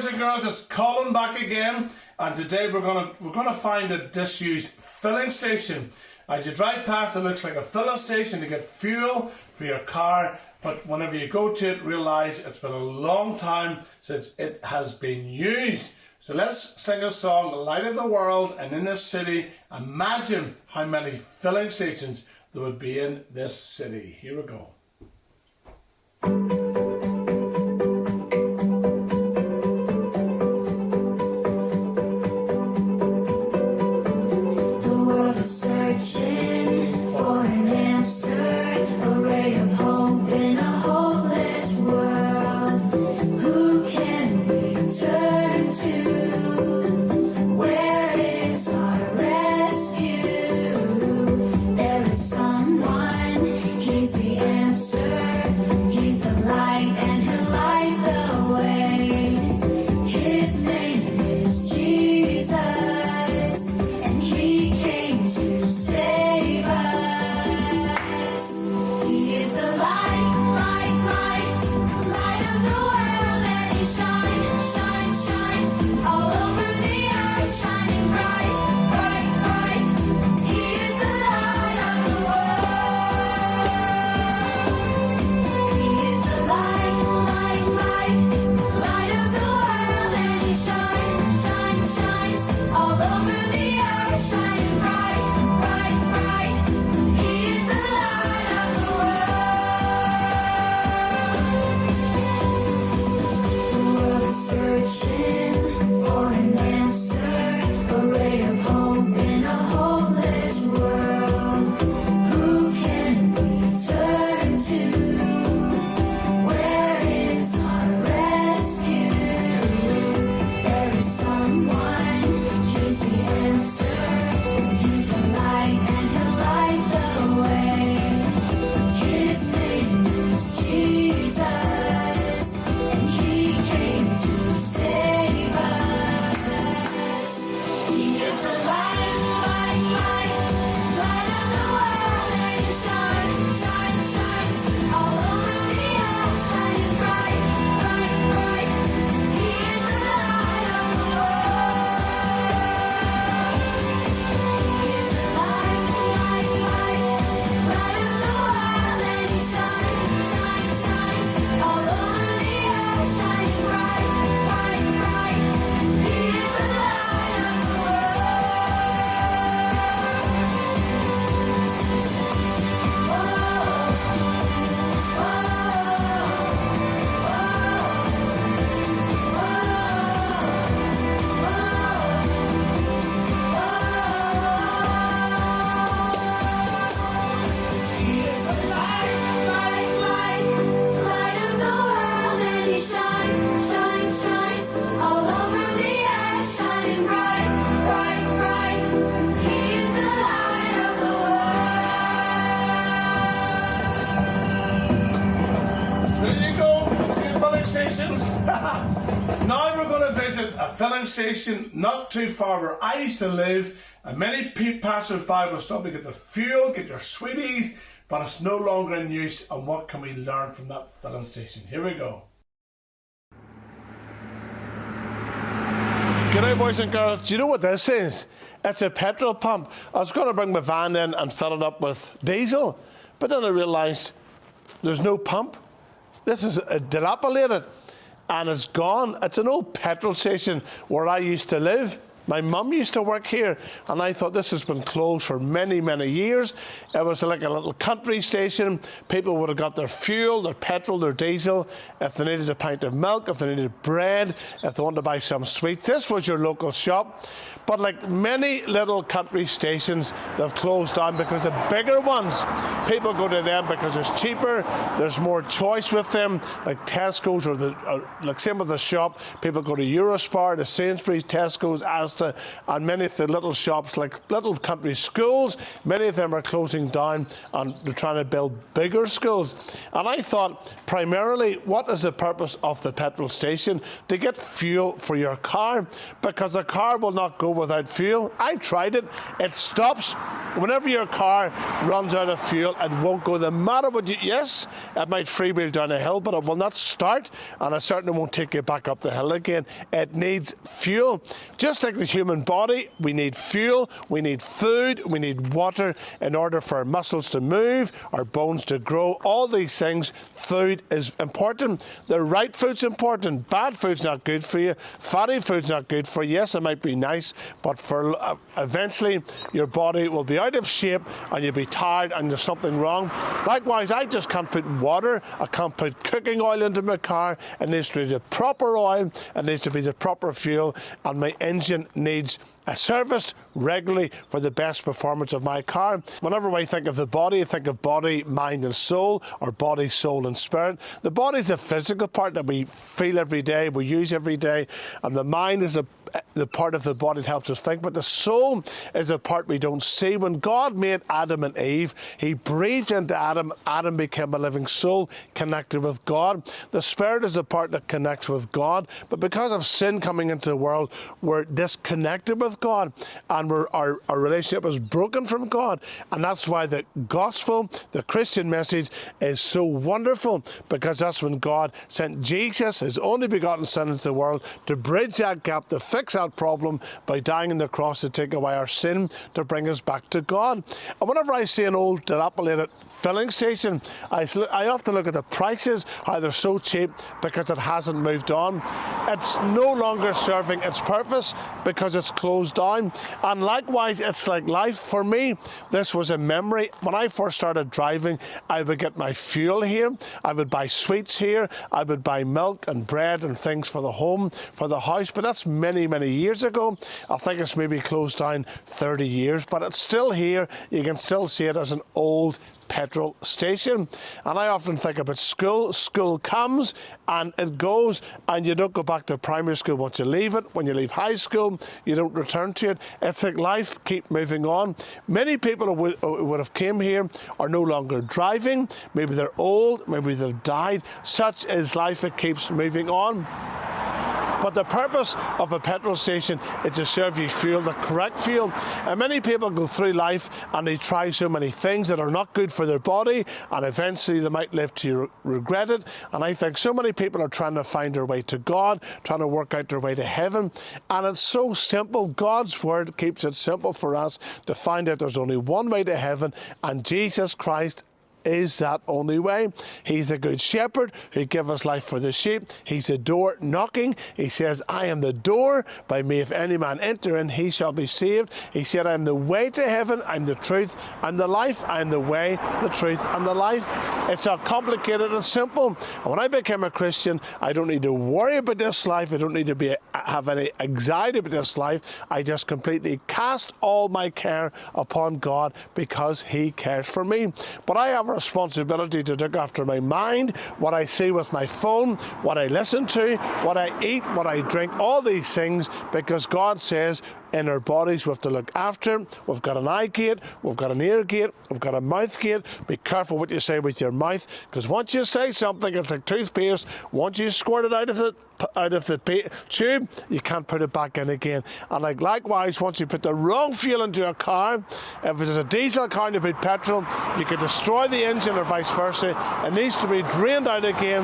and girls, it's Colin back again, and today we're gonna find a disused filling station. As you drive past, it looks like a filling station to get fuel for your car, but whenever you go to it, realise it's been a long time since it has been used. So let's sing a song, Light of the World, and in this city, imagine how many filling stations there would be in this city. Here we go. Searching for an answer, a ray of hope in a hopeless world. Who can we turn to? Where is our rescue? There is someone, he's the answer. He's the light and he'll light the way. His name is Jesus. Save us. He is the light, light, light, light of the world, and he shines all over the earth, shining bright, bright, bright. He is the light of the world. He is the light, light, light, light of the world, and he shines all over the earth, shining bright. Searching for an answer, a ray of hope in a hopeless world. Who can we turn to? Where is our rescue? There is someone, he's the answer. He's the light and he'll light the way. His name is Jesus. Save us. He is the light, light, light, light of the world, and he shines all over the earth, shining bright, bright, bright. He is the light of the world. He is the light, light, light, light of the world, and he shines all over the earth, shining bright. Shines all over the earth, shining bright, bright, bright. He is the light of the world. There you go, see filling stations? Now we're going to visit a filling station not too far where I used to live, and many passers-by will stop to get their fuel, get their sweeties, but it's no longer in use, and what can we learn from that filling station? Here we go. G'day boys and girls, do you know what this is? It's a petrol pump. I was going to bring my van in and fill it up with diesel, but then I realised there's no pump. This is dilapidated and it's gone. It's an old petrol station where I used to live. My mum used to work here, and I thought this has been closed for many, many years. It was like a little country station. People would have got their fuel, their petrol, their diesel, if they needed a pint of milk, if they needed bread, if they wanted to buy some sweets. This was your local shop. But like many little country stations, they've closed down because the bigger ones, people go to them because it's cheaper, there's more choice with them, like Tesco's or like same with the shop. People go to Eurospar, to Sainsbury's, Tesco's, Asda, Belfast, and many of the little shops, like little country schools, many of them are closing down and they're trying to build bigger schools. And I thought, primarily, what is the purpose of the petrol station? To get fuel for your car, because a car will not go without fuel. I've tried it. It stops. Whenever your car runs out of fuel, it won't go. No matter what you, yes, it might freewheel down a hill, but it will not start, and it certainly won't take you back up the hill again. It needs fuel. Just like the human body, we need fuel, we need food, we need water in order for our muscles to move, our bones to grow. All these things, food is important. The right food's important. Bad food's not good for you. Fatty food's not good for you. Yes, it might be nice, but for eventually your body will be out of shape and you'll be tired and there's something wrong. Likewise, I just can't put water, I can't put cooking oil into my car. It needs to be the proper oil, it needs to be the proper fuel, and my engine needs serviced regularly for the best performance of my car. Whenever I think of the body, I think of body, mind and soul, or body, soul and spirit. The body is the physical part that we feel every day, we use every day, and the mind is the part of the body that helps us think, but the soul is the part we don't see. When God made Adam and Eve, he breathed into Adam. Adam became a living soul connected with God. The spirit is the part that connects with God, but because of sin coming into the world, we're disconnected with God, and our relationship is broken from God. And that's why the gospel, the Christian message, is so wonderful, because that's when God sent Jesus, his only begotten Son, into the world to bridge that gap, to fix that problem by dying on the cross to take away our sin, to bring us back to God. And whenever I see an old dilapidated filling station, I often look at the prices, how they're so cheap, because it hasn't moved on. It's no longer serving its purpose because it's closed down. And likewise, it's like life. For me, this was a memory. When I first started driving, I would get my fuel here, I would buy sweets here, I would buy milk and bread and things for the home, for the house, but that's many, many years ago. I think it's maybe closed down 30 years, but it's still here. You can still see it as an old petrol station. And I often think about school. School comes and it goes, and you don't go back to primary school once you leave it. When you leave high school, you don't return to it. It's like life, keep moving on. Many people who would have came here are no longer driving. Maybe they're old, maybe they've died. Such is life, it keeps moving on. But the purpose of a petrol station is to serve you fuel, the correct fuel. And many people go through life and they try so many things that are not good for their body, and eventually they might live to regret it. And I think so many people are trying to find their way to God, trying to work out their way to heaven. And it's so simple. God's word keeps it simple for us to find out there's only one way to heaven, and Jesus Christ is that only way. He's the good shepherd who gives us life for the sheep. He's the door knocking. He says, I am the door. By me, if any man enter in, he shall be saved. He said, I am the way to heaven. I'm the truth and the life. I am the way, the truth and the life. It's not complicated and simple. And when I became a Christian, I don't need to worry about this life. I don't need to have any anxiety about this life. I just completely cast all my care upon God, because he cares for me. But I have a responsibility to look after my mind, what I see with my phone, what I listen to, what I eat, what I drink, all these things, because God says in our bodies we have to look after. We've got an eye gate, we've got an ear gate, we've got a mouth gate. Be careful what you say with your mouth, because once you say something, it's like toothpaste. Once you squirt it out of the tube, you can't put it back in again. And likewise, once you put the wrong fuel into a car, if it's a diesel car and you put petrol, you could destroy the engine or vice versa. It needs to be drained out again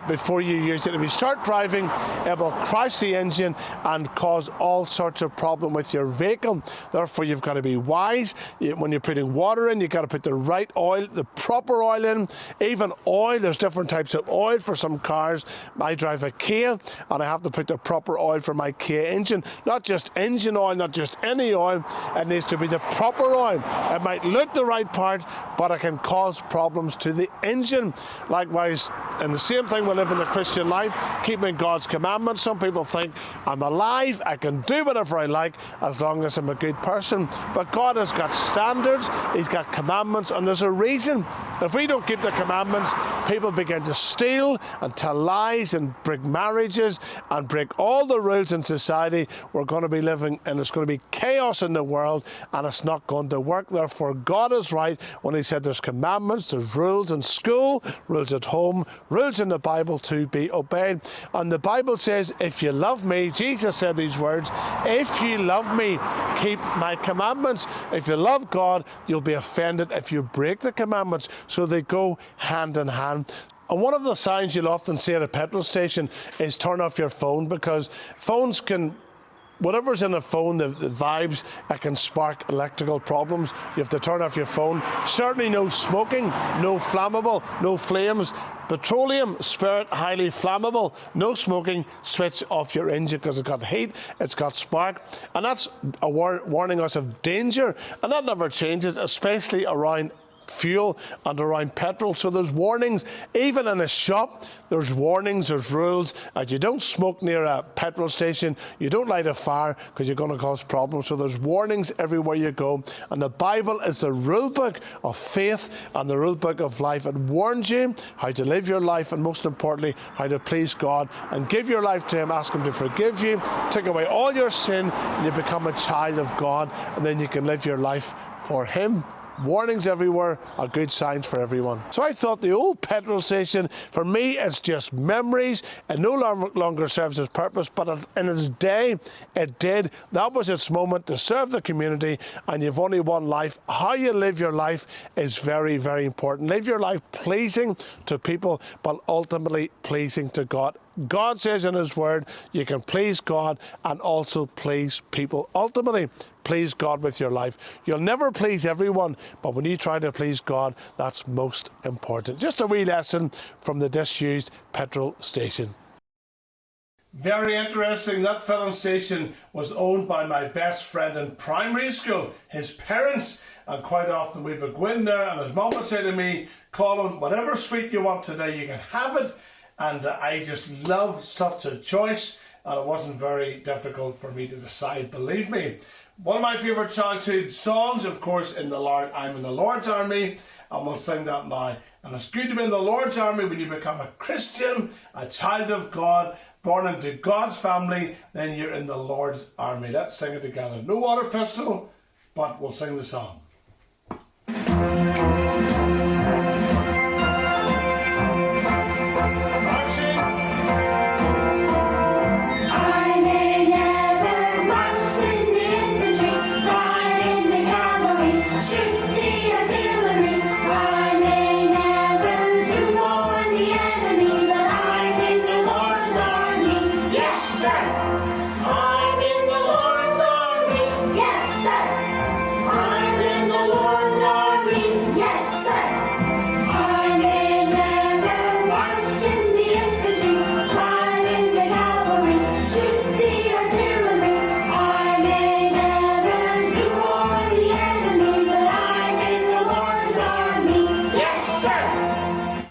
before you use it. If you start driving, it will crash the engine and cause all sorts of problems with your vehicle. Therefore, you've got to be wise. When you're putting water in, you've got to put the right oil, the proper oil in. Even oil, there's different types of oil for some cars. I drive a Kia, and I have to put the proper oil for my Kia engine. Not just engine oil, not just any oil. It needs to be the proper oil. It might look the right part, but it can cause problems to the engine. Likewise, and the same thing we live in the Christian life, keeping God's commandments. Some people think, I'm alive, I can do whatever I like. like as long as I'm a good person. But God has got standards, He's got commandments, and there's a reason. If we don't keep the commandments, people begin to steal and tell lies and break marriages and break all the rules in society. We're going to be living, and it's going to be chaos in the world, and it's not going to work. Therefore, God is right when He said there's commandments, there's rules in school, rules at home, rules in the Bible to be obeyed. And the Bible says, if you love me, Jesus said these words, if you love me, keep my commandments. If you love God, you'll be offended if you break the commandments. So they go hand in hand. And one of the signs you'll often see at a petrol station is turn off your phone, because phones can, whatever's in a phone, the vibes, it can spark electrical problems. You have to turn off your phone. Certainly no smoking, no flammable, no flames. Petroleum, spirit, highly flammable. No smoking, switch off your engine because it's got heat, it's got spark. And that's a warning us of danger. And that never changes, especially around fuel and around petrol. So there's warnings, even in a shop, there's warnings, there's rules. You don't smoke near a petrol station, you don't light a fire because you're going to cause problems. So there's warnings everywhere you go. And the Bible is the rule book of faith and the rule book of life. It warns you how to live your life, and most importantly, how to please God and give your life to Him. Ask Him to forgive you, take away all your sin, and you become a child of God, and then you can live your life for Him. Warnings everywhere are good signs for everyone. So I thought the old petrol station, for me, it's just memories. It no longer serves its purpose, but in its day, it did. That was its moment to serve the community, and you've only one life. How you live your life is very, very important. Live your life pleasing to people, but ultimately pleasing to God. God says in His Word, you can please God and also please people. Ultimately, please God with your life. You'll never please everyone, but when you try to please God, that's most important. Just a wee lesson from the disused petrol station. Very interesting. That filling station was owned by my best friend in primary school, his parents, and quite often we would go in there and his mum would say to me, Colin, whatever sweet you want today, you can have it. And I just love such a choice, and it wasn't very difficult for me to decide, believe me. One of my favourite childhood songs, of course, I'm in the Lord's Army, and we'll sing that now. And it's good to be in the Lord's Army when you become a Christian, a child of God, born into God's family, then you're in the Lord's Army. Let's sing it together. No water pistol, but we'll sing the song.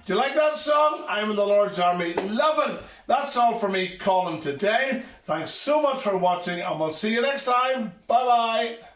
Do you like that song? I'm in the Lord's Army. Love it. That's all for me, Colin, today. Thanks so much for watching, and we'll see you next time. Bye-bye.